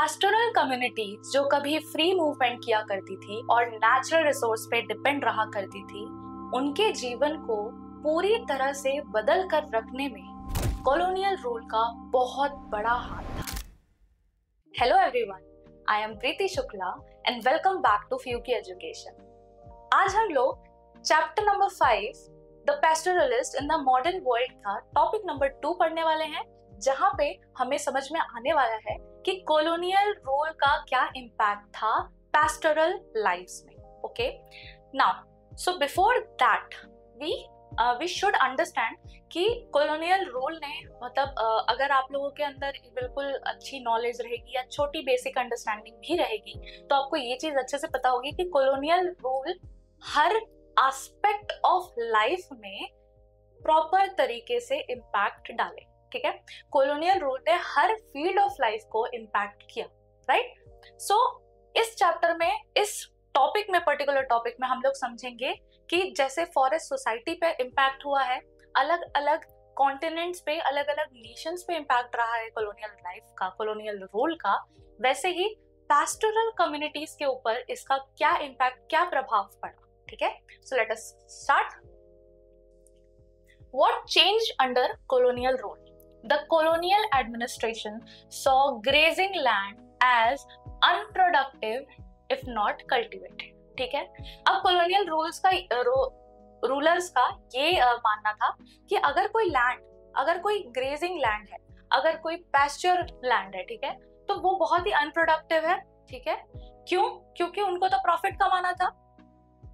Pastoral communities जो कभी free movement किया करती थी और नेचुरल रिसोर्स पे डिपेंड रहा करती थी, उनके जीवन को पूरी तरह से बदल कर रखने में कॉलोनियल रूल का बहुत बड़ा हाथ था। Hello everyone, I am Preeti Shukla and welcome back to फ्यूकी एजुकेशन। आज हम लोग chapter number 5 the pastoralist in the modern world का टॉपिक नंबर 2 पढ़ने वाले हैं, जहां पे हमें समझ में आने वाला है कि कॉलोनियल रूल का क्या इम्पैक्ट था पास्टोरल लाइव्स में। Okay, now so before that we should understand कि कॉलोनियल रूल ने मतलब अगर आप लोगों के अंदर बिल्कुल अच्छी नॉलेज रहेगी या छोटी बेसिक अंडरस्टैंडिंग भी रहेगी तो आपको ये चीज अच्छे से पता होगी कि colonial rule her aspect of life में प्रॉपर तरीके से इम्पैक्ट डाले। ठीक है, कॉलोनियल रूल ने हर फील्ड ऑफ लाइफ को इम्पैक्ट किया, राइट। सो इस चैप्टर में, इस टॉपिक में, पर्टिकुलर टॉपिक में हम लोग समझेंगे कि जैसे फॉरेस्ट सोसाइटी पे इम्पैक्ट हुआ है, अलग अलग कॉन्टिनेंट्स पे, अलग अलग नेशंस पे इम्पैक्ट रहा है कॉलोनियल लाइफ का, कॉलोनियल रूल का, वैसे ही पास्टोरल कम्युनिटीज के ऊपर इसका क्या इम्पैक्ट, क्या प्रभाव पड़ा। ठीक है, so let us start. What changed under colonial rule? The colonial administration saw grazing land as unproductive if not cultivated. ठीक है, अब colonial rules का रूलर्स का ये मानना था कि अगर कोई लैंड, अगर कोई ग्रेजिंग लैंड है, अगर कोई पैस्चर लैंड है, ठीक है, तो वो बहुत ही अनप्रोडक्टिव है। ठीक है, क्यों? क्योंकि उनको तो प्रॉफिट कमाना था।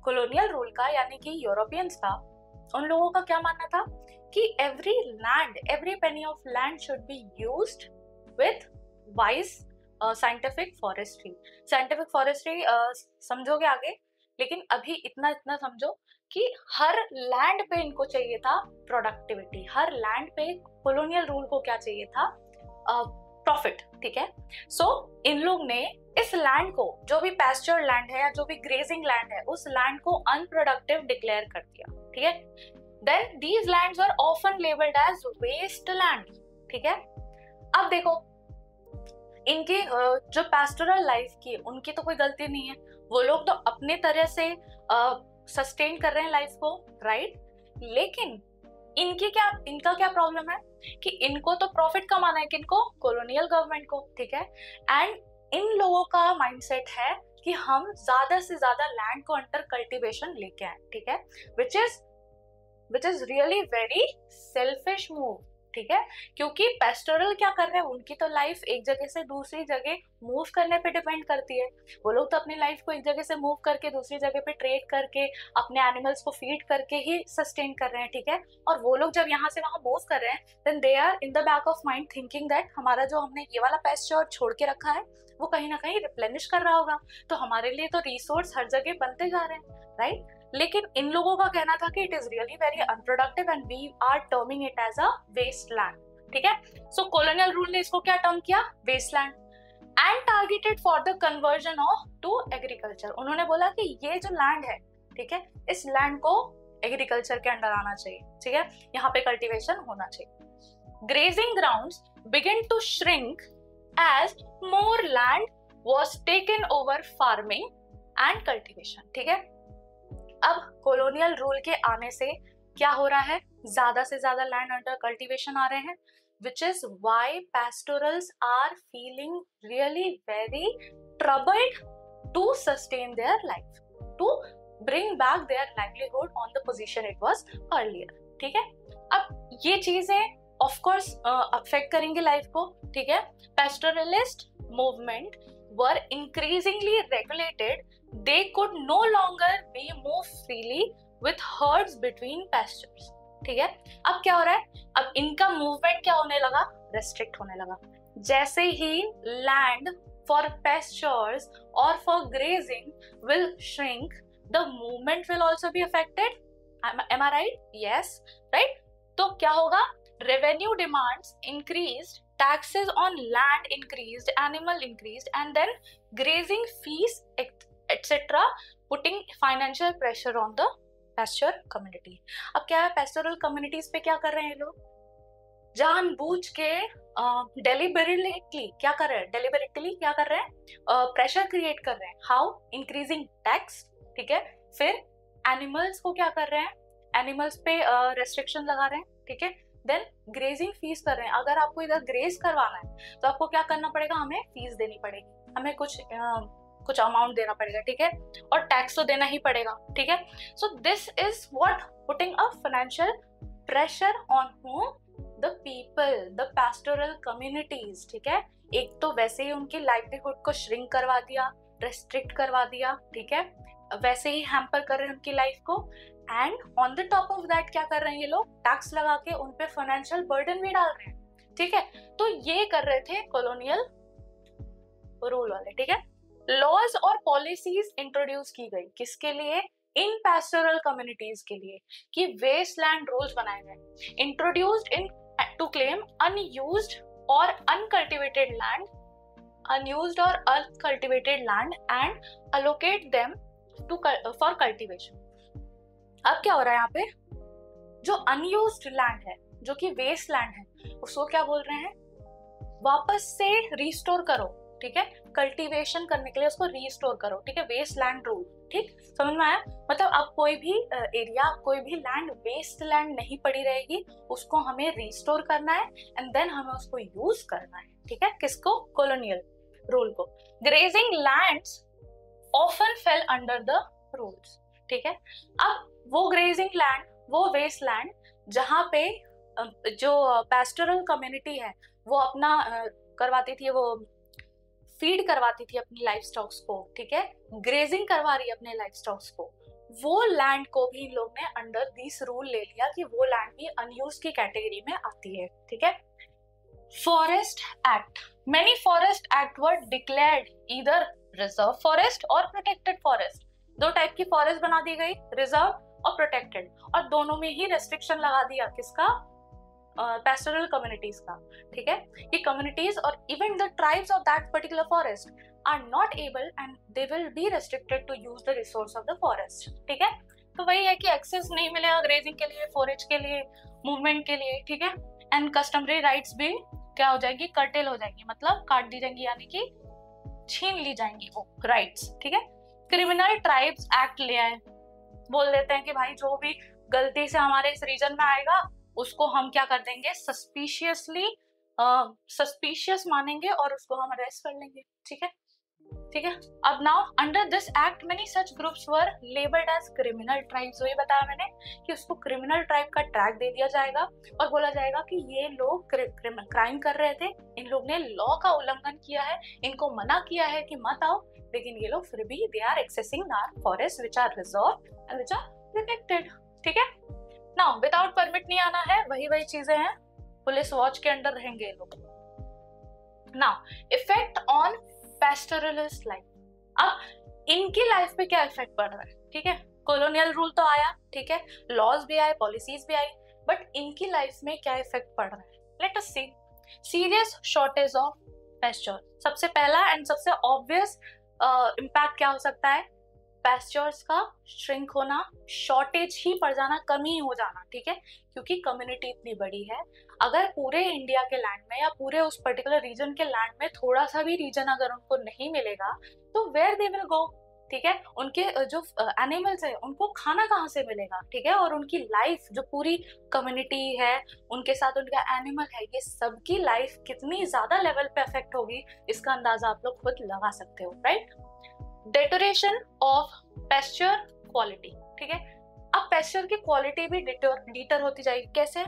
कॉलोनियल रूल का यानी कि यूरोपियंस का, उन लोगों का क्या मानना था कि every land, every penny of land should be used with wise scientific forestry. Scientific forestry समझोगे आगे, लेकिन अभी इतना समझो कि हर लैंड पे इनको चाहिए था प्रोडक्टिविटी, हर लैंड पे कॉलोनियल रूल को क्या चाहिए था? प्रॉफिट। ठीक है, सो इन लोग ने इस लैंड को, जो भी पैस्चर लैंड है या जो भी ग्रेजिंग लैंड है, उस लैंड को अनप्रोडक्टिव डिक्लेयर कर दिया। ठीक है, then these lands are often labelled as waste land. ठीक है, अब देखो इनकी जो पैस्टोरल लाइफ की, उनकी तो कोई गलती नहीं है, वो लोग तो अपने तरह से सस्टेन कर रहे हैं लाइफ को, राइट। लेकिन इनका क्या प्रॉब्लम है कि इनको तो प्रॉफिट कमाना है, किनको? कॉलोनियल गवर्नमेंट को। ठीक है, एंड इन लोगों का माइंडसेट है कि हम ज्यादा से ज्यादा लैंड को अंडर कल्टीवेशन लेके आए। ठीक है, which is really very selfish move. ठीक है, क्योंकि पेस्टोरल क्या कर रहे हैं, उनकी तो लाइफ एक जगह से दूसरी जगह मूव करने पे डिपेंड करती है। वो लोग तो अपनी लाइफ को एक जगह से मूव करके दूसरी जगह पे ट्रेड करके अपने एनिमल्स को फीड करके ही सस्टेन कर रहे हैं। ठीक है, और वो लोग जब यहाँ से वहां मूव कर रहे हैं, then they are in the back of mind thinking that हमारा जो हमने ये वाला पेस्चर छोड़ के रखा है वो कहीं ना कहीं रिप्लेनिश कर रहा होगा, तो हमारे लिए तो रिसोर्स हर जगह बनते जा रहे हैं, राइट। लेकिन इन लोगों का कहना था कि it is really very unproductive and we are terming it as a wasteland. ठीक है, सो कॉलोनियल रूल ने इसको क्या टर्म किया? Wasteland, and targeted for the conversion of to agriculture. उन्होंने बोला कि ये जो लैंड है, ठीक है, इस लैंड को एग्रीकल्चर के अंडर आना चाहिए। ठीक है, यहाँ पे कल्टीवेशन होना चाहिए। Grazing grounds begin to shrink as more land was taken over farming and cultivation. ठीक है, अब कॉलोनियल रूल के आने से क्या हो रहा है? ज्यादा से ज्यादा लैंड अंडर कल्टीवेशन आ रहे हैं, which is why pastorals are feeling really very troubled to sustain their life, to bring back their livelihood on the position it was earlier. ठीक है, अब ये चीजें of course affect करेंगे लाइफ को। ठीक है, pastoralist movement were increasingly regulated. They could no longer be move freely with herds between pastures. ठीक है, अब क्या हो रहा है? अब इनका मूवमेंट क्या होने लगा? रेस्ट्रिक्ट होने लगा। जैसे ही लैंड फॉर पेस्चर्स और for grazing will shrink, the movement will also be affected. Am I right? Yes, right. तो क्या होगा? Revenue demands increased, taxes on land increased, animal increased, and then grazing fees etc. putting financial pressure on the pasture community. अब क्या है, pastoral communities पे क्या कर रहे हैं लोग? जानबूझ के डेलिबरेटली क्या कर रहे हैं, प्रेशर क्रिएट कर रहे हैं। हाउ? इंक्रीजिंग टैक्स, ठीक है। फिर एनिमल्स को क्या कर रहे हैं, एनिमल्स पे रेस्ट्रिक्शन लगा रहे हैं, ठीक है। देन ग्रेजिंग फीस कर रहे हैं। अगर आपको इधर ग्रेज करवाना है तो आपको क्या करना पड़ेगा, हमें फीस देनी पड़ेगी, हमें कुछ अमाउंट देना पड़ेगा, ठीक है। और टैक्स तो देना ही पड़ेगा, ठीक है। So this is what putting a financial pressure on home, the people, the pastoral communities, ठीक है। एक तो वैसे ही उनकी लाइवलीहुड को श्रिंक करवा दिया, रेस्ट्रिक्ट करवा दिया, ठीक है, वैसे ही हैम्पर कर रहे हैं उनकी लाइफ को। And on the top of that क्या कर रहे हैं ये लोग, टैक्स लगा के उन पे फाइनेंशियल बर्डन भी डाल रहे हैं, ठीक है। तो ये कर रहे थे कॉलोनियल रूल वाले, ठीक है। लॉज और पॉलिसीज इंट्रोड्यूस की गई, किसके लिए, इन पैस्टोरल कम्युनिटीज के लिए, कि वेस्टलैंड रूल्स बनाए गए, introduced in to claim unused और uncultivated land and allocate them for cultivation. अब क्या हो रहा है यहाँ पे, जो अनयूज्ड लैंड है, जो कि वेस्ट लैंड है, उसको क्या बोल रहे हैं, वापस से रिस्टोर करो, ठीक है। कल्टीवेशन करने के लिए उसको रिस्टोर करो, ठीक है। वेस्ट लैंड रूल, ठीक, समझ में आया। मतलब अब कोई भी एरिया, कोई भी लैंड वेस्ट लैंड नहीं पड़ी रहेगी, उसको हमें रिस्टोर करना है एंड देन हमें उसको यूज करना है, ठीक है। किसको, कॉलोनियल रूल को। Grazing lands often fail under the rules, ठीक है। अब वो ग्रेजिंग लैंड, वो वेस्ट लैंड जहाँ पे जो पैस्टोरल कम्युनिटी है वो अपना करवाती थी, वो फीड करवाती थी अपनी लाइफ स्टॉक्स को, ठीक है, ग्रेजिंग करवा रही है अपने लाइफ स्टॉक्स को, वो लैंड को भी इन लोग ने अंडर दिस रूल ले लिया कि वो लैंड भी अनयूज्ड की कैटेगरी में आती है, ठीक है। Forest act, many forest act were declared either reserve forest और प्रोटेक्टेड फॉरेस्ट। दो टाइप की फॉरेस्ट बना दी गई, रिजर्व और प्रोटेक्टेड, और दोनों में ही रेस्ट्रिक्शन लगा दिया, किसका, पैस्टोरल कम्युनिटीज का, ठीक है। कि कम्युनिटीज और even the tribes of that particular forest are not able and they will be restricted to use the resource of the forest, ठीक है। तो वही है कि एक्सेस नहीं मिलेगा ग्रेजिंग के लिए, फोरेज के लिए, मूवमेंट के लिए, ठीक है। एंड कस्टमरी राइट्स भी क्या हो जाएगी, कर्टेल हो जाएंगी, मतलब काट दी जाएंगी, यानी कि छीन ली जाएंगी वो राइट्स, ठीक है। क्रिमिनल ट्राइब्स एक्ट ले आए, बोल देते हैं कि भाई जो भी गलती से हमारे इस रीजन में आएगा उसको हम क्या कर देंगे, सस्पिशियस मानेंगे और उसको हम अरेस्ट कर लेंगे, ठीक है, ठीक है। अब now under this act many such groups were labelled as criminal tribes. वही बताया मैंने कि उसको क्रिमिनल ट्राइब का टैग दे दिया जाएगा और बोला जाएगा कि ये लोग क्राइम कर रहे थे, इन लोग ने लॉ का उल्लंघन किया है, इनको मना किया है कि मत आओ, लेकिन ये लोग फिर भी they are accessing our forest which are reserved and which are protected, ठीक है। नाउ विदाउट परमिट नहीं आना है, वही चीजें हैं, पुलिस वॉच के अंडर रहेंगे ये लोग। नाउ इफेक्ट ऑन पैस्टोरलिस्ट लाइफ, अब इनकी लाइफ पे क्या इफेक्ट पड़ रहा है, ठीक है। कॉलोनियल रूल तो आया, ठीक है, लॉज भी आए, पॉलिसीज भी आई, बट इनकी लाइफ में क्या इफेक्ट पड़ रहा है, let us see. Serious shortage of pasture, सबसे पहला एंड सबसे ऑब्वियस इम्पैक्ट क्या हो सकता है, पैस्चर्स का श्रिंक होना, शॉर्टेज ही पड़ जाना, कमी हो जाना, ठीक है, क्योंकि कम्युनिटी इतनी बड़ी है। अगर पूरे इंडिया के लैंड में या पूरे उस पर्टिकुलर रीजन के लैंड में थोड़ा सा भी रीजन अगर उनको नहीं मिलेगा तो वेयर दे विल गो, ठीक है। उनके जो एनिमल्स है उनको खाना कहाँ से मिलेगा, ठीक है, और उनकी लाइफ जो पूरी कम्युनिटी है उनके साथ उनका एनिमल है, ये सबकी लाइफ कितनी ज्यादा लेवल पे अफेक्ट होगी, इसका अंदाजा आप लोग खुद लगा सकते हो, right. Deterioration of pasture quality, ठीक है। अब पेस्चर की क्वालिटी भी डिटर होती जाएगी, कैसे,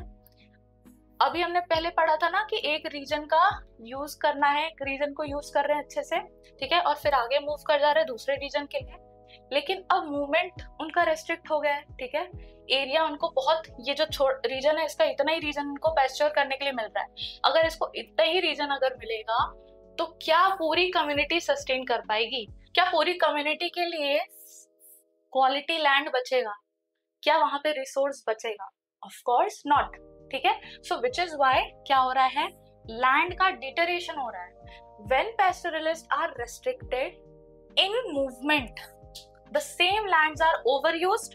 अभी हमने पहले पढ़ा था ना कि एक रीजन का यूज करना है, एक रीजन को यूज कर रहे हैं अच्छे से, ठीक है, और फिर आगे मूव कर जा रहे हैं दूसरे रीजन के लिए, लेकिन अब मूवमेंट उनका रेस्ट्रिक्ट हो गया है, ठीक है। एरिया उनको बहुत, ये जो रीजन है इसका इतना ही रीजन उनको पेस्चर करने के लिए मिल रहा है। अगर इसको इतना ही रीजन अगर मिलेगा तो क्या पूरी कम्युनिटी सस्टेन कर पाएगी, क्या पूरी कम्युनिटी के लिए क्वालिटी लैंड बचेगा, क्या वहां पे रिसोर्स बचेगा, ऑफ कोर्स नॉट, ठीक है। सो विच इज वाई क्या हो रहा है, लैंड का डिटरेशन हो रहा है। When pastoralist are restricted in movement, the same lands are overused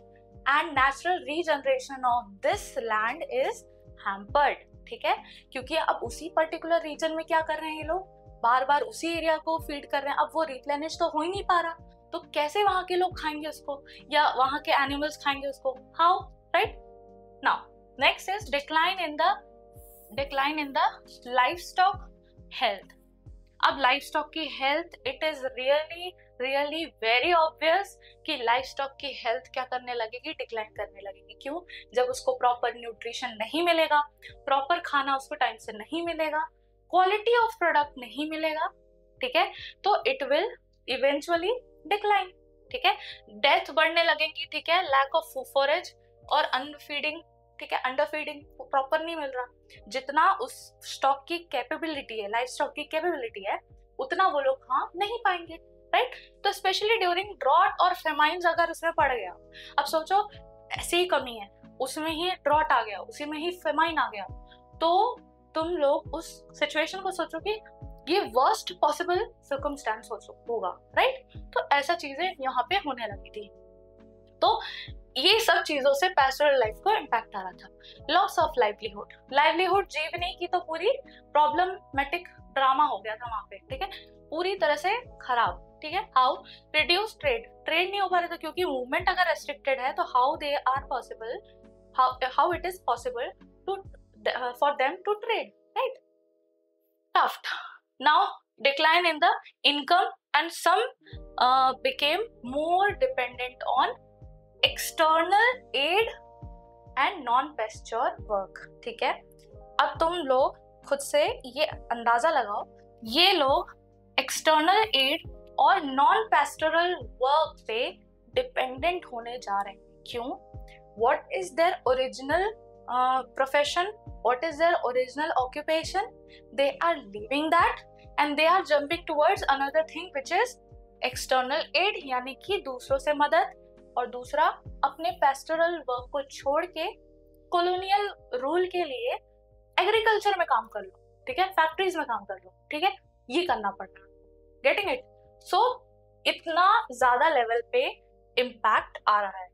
and natural regeneration of this land is hampered, ठीक है, क्योंकि अब उसी पर्टिकुलर रीजन में क्या कर रहे हैं ये लोग, बार बार उसी एरिया को फीड कर रहे हैं। अब वो रिप्लेनिश तो हो ही नहीं पा रहा, तो कैसे वहां के लोग खाएंगे उसको, या वहां के एनिमल्स खाएंगे उसको, how, right. Now next is decline in the livestock health. अब लाइवस्टॉक की health, it is really very obvious कि लाइवस्टॉक की हेल्थ क्या करने लगेगी, डिक्लाइन करने लगेगी। क्यों? जब उसको प्रॉपर न्यूट्रिशन नहीं मिलेगा, प्रॉपर खाना उसको टाइम से नहीं मिलेगा, क्वालिटी ऑफ प्रोडक्ट नहीं मिलेगा, ठीक है, तो इट विल इवेंचुअली डिक्लाइन, ठीक है। डेथ बढ़ने लगेंगी, ठीक है, लैक ऑफ फोरेज और अनफीडिंग, ठीक है, अंडरफीडिंग, प्रॉपर नहीं मिल रहा। जितना उस स्टॉक की कैपेबिलिटी है, लाइफ स्टॉक की कैपेबिलिटी है, उतना वो लोग खा नहीं पाएंगे, राइट। तो स्पेशली ड्यूरिंग ड्रॉट और फेमाइन्स अगर उसमें पड़ गया, अब सोचो ऐसी ही कमी है, उसमें ही ड्रॉट आ गया, उसी में ही फेमाइन आ गया, तो तुम लोग उस सिचुएशन को सोचो कि ये वर्स्ट पॉसिबल सर्कमस्टेंस होगा, राइट। तो ऐसा चीजें यहाँ पे होने लगी थी। तो ये सब चीजों से पैस्टोरल लाइफ को इम्पैक्ट आ रहा था। लॉस ऑफ लाइवलीहुड जीवनी की तो पूरी प्रॉब्लमेटिक ड्रामा हो गया था वहां पे, ठीक है, पूरी तरह से खराब, ठीक है। हाउ? रिड्यूस ट्रेड नहीं हो पा रहा था, क्योंकि मूवमेंट अगर रेस्ट्रिक्टेड है तो how it is possible to for them to trade, right. Tough. Now decline in the income and some became more dependent on external aid and non-pasture work, ठीक है। अब तुम लोग खुद से ये अंदाजा लगाओ, ये लोग एक्सटर्नल एड और नॉन पेस्टोरल वर्क पे डिपेंडेंट होने जा रहे हैं। क्यों? What is their original profession? What is their original occupation? They are leaving that and they are jumping towards another thing which is external aid, यानी कि दूसरों से मदद, और दूसरा अपने पेस्टोरल वर्क को छोड़ के कॉलोनियल रूल के लिए एग्रीकल्चर में काम कर लो, ठीक है, फैक्ट्रीज में काम कर लो, ठीक है, ये करना पड़ रहा है। Getting it? सो इतना ज्यादा लेवल पे इम्पैक्ट आ रहा है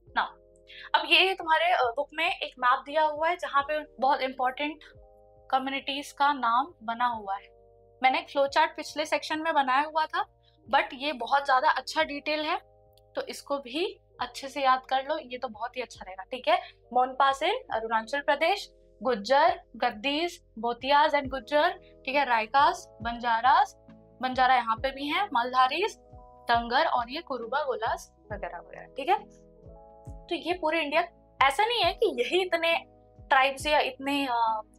ना। अब ये तुम्हारे बुक में एक मैप दिया हुआ है जहाँ पे बहुत इंपॉर्टेंट कम्युनिटीज का नाम बना हुआ है। मैंने एक फ्लो चार्ट पिछले सेक्शन में बनाया हुआ था, बट ये बहुत ज्यादा अच्छा डिटेल है, तो इसको भी अच्छे से याद कर लो, ये तो बहुत ही अच्छा रहेगा, ठीक है। मोनपासिन अरुणाचल प्रदेश, गुज्जर, गद्दीस, भोतियाज एंड गुज्जर, ठीक है, रायकास, बंजारा यहाँ पे भी है, मलधारीज, तंगर और ये कुरुबा गोलास वगैरह वगैरह, ठीक है। तो ये पूरे इंडिया, ऐसा नहीं है कि यही इतने ट्राइब्स या इतने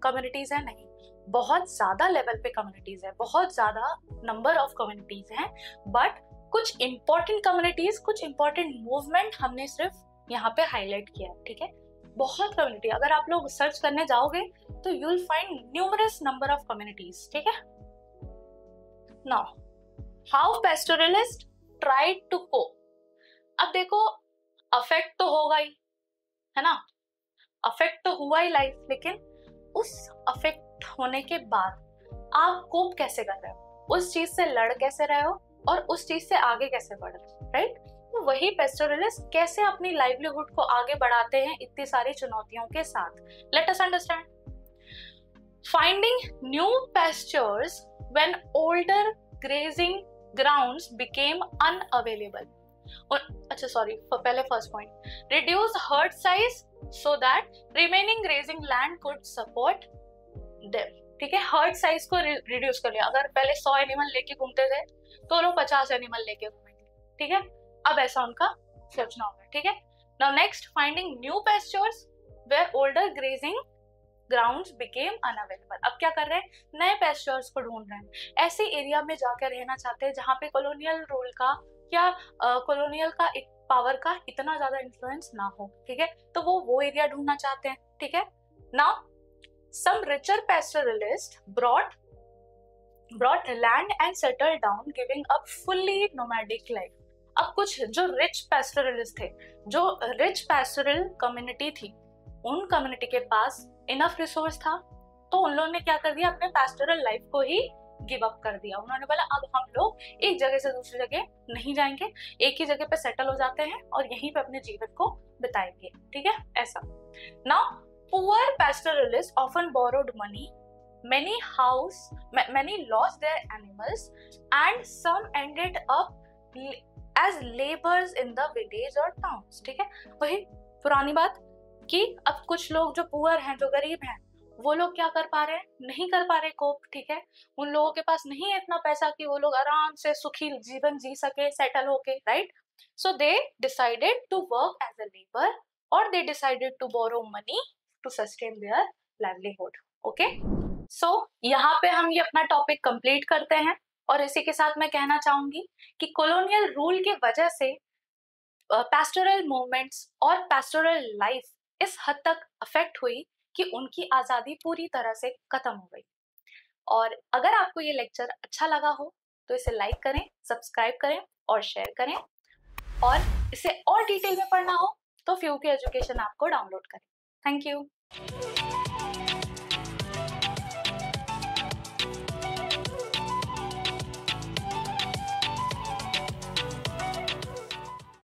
कम्युनिटीज हैं, नहीं, बहुत ज्यादा लेवल पे कम्युनिटीज है, बहुत ज्यादा नंबर ऑफ कम्युनिटीज हैं, बट कुछ इंपॉर्टेंट कम्युनिटीज, कुछ इंपॉर्टेंट मूवमेंट हमने सिर्फ यहाँ पे हाईलाइट किया है, ठीक है। बहुत कम्युनिटी, अगर आप लोग सर्च करने जाओगे तो you will find numerous number of communities, ठीक है। Now how pastoralist tried to cope. अब देखो, अफेक्ट तो होगा ही, है ना, अफेक्ट तो हुआ ही लाइफ, लेकिन उस अफेक्ट होने के बाद आप कोप कैसे कर रहे हो, उस चीज से लड़ कैसे रहे हो और उस चीज से आगे कैसे बढ़ रहे हो, राइट। तो वही पेस्टोरलिस्ट कैसे अपनी लाइवलीहुड को आगे बढ़ाते हैं इतनी सारी चुनौतियों के साथ। Let us understand. Finding new pastures when older grazing grounds became unavailable. अच्छा सॉरी, पहले first point, reduce herd size so that remaining grazing land could support them, ठीक है। हर्ड साइज को रिड्यूस कर लिया, अगर पहले 100 एनिमल लेके घूमते थे तो लोग 50 एनिमल लेके घूमेंगे, ठीक है, अब ऐसा उनका सोचना होगा, ठीक है। Now next, finding new pastures where older grazing grounds became unavailable. अब क्या कर रहे हैं, नए पेस्चर्स को ढूंढ रहे हैं, ऐसे एरिया में जाकर रहना चाहते हैं जहाँ पे कॉलोनियल रूल का या कॉलोनियल का एक पावर का इतना ज्यादा इन्फ्लुएंस ना हो, ठीक है, तो वो एरिया ढूंढना चाहते हैं, ठीक है। Now some richer pastoralists brought land and settled down, giving up fully nomadic life. अब कुछ जो रिच पैस्टोरलिस्ट थे, जो रिच पैस्टोरल कम्युनिटी थी, उन कम्युनिटी के पास इनफ रिसोर्स था, तो उन लोगों ने क्या कर दिया, अपने पैस्टोरल लाइफ को ही गिव अप कर दिया। उन्होंने बोला अब हम लोग एक जगह से दूसरी जगह नहीं जाएंगे, एक ही जगह पे सेटल हो जाते हैं और यहीं पे अपने जीवन को बिताएंगे, ठीक है, ऐसा। Now Poor pastoralists often borrowed money, many lost their animals, and some ended up as laborers in the village or towns. ठीक है, वही पुरानी बात कि अब कुछ लोग जो पुअर हैं, जो गरीब हैं, वो लोग क्या कर पा रहे हैं, नहीं कर पा रहे कोप, ठीक है, उन लोगों के पास नहीं है इतना पैसा कि वो लोग आराम से सुखी जीवन जी सके, सेटल होके, right? So they decided to work as a labour, और they decided to borrow money to sustain their livelihood. Okay, so यहाँ पे हम ये अपना टॉपिक कंप्लीट करते हैं, और इसी के साथ मैं कहना चाहूंगी कि कॉलोनियल रूल की वजह से पैस्टोरल मूवमेंट्स और पैस्टोरल लाइफ इस हद तक अफेक्ट हुई कि उनकी आज़ादी पूरी तरह से खत्म हो गई. और अगर आपको ये लेक्चर अच्छा लगा हो तो इसे लाइक करें, सब्सक्राइब करें और शेयर करें, और इसे और डिटेल में पढ़ना हो तो फ्यूके एजुकेशन ऐप को डाउनलोड करें. Thank you.